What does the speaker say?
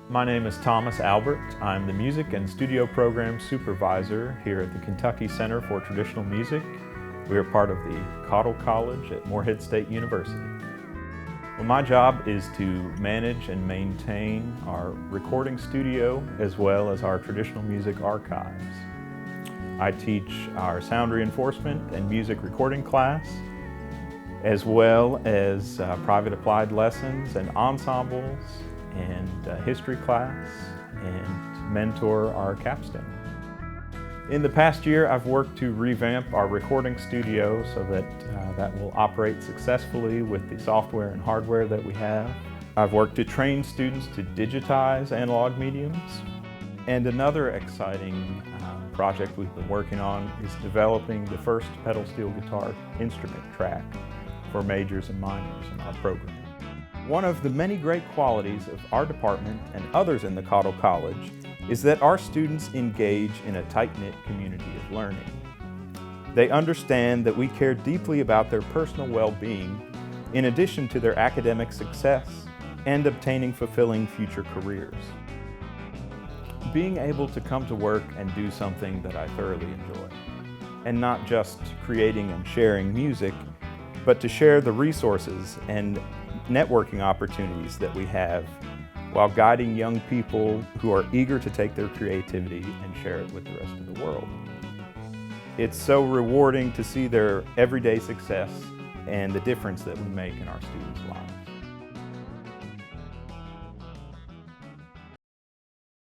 My name is Thomas Albert. I'm the Music and Studio Program Supervisor here at the Kentucky Center for Traditional Music. We are part of the Cottle College at Morehead State University. Well, my job is to manage and maintain our recording studio as well as our traditional music archives. I teach our sound reinforcement and music recording class, as well as private applied lessons and ensembles and history class, and mentor our capstone. In the past year, I've worked to revamp our recording studio so that that will operate successfully with the software and hardware that we have. I've worked to train students to digitize analog mediums. And another exciting project we've been working on is developing the first pedal steel guitar instrument track for majors and minors in our program. One of the many great qualities of our department and others in the Cottle College is that our students engage in a tight-knit community of learning. They understand that we care deeply about their personal well-being in addition to their academic success and obtaining fulfilling future careers. Being able to come to work and do something that I thoroughly enjoy, and not just creating and sharing music, but to share the resources and networking opportunities that we have while guiding young people who are eager to take their creativity and share it with the rest of the world. It's so rewarding to see their everyday success and the difference that we make in our students' lives.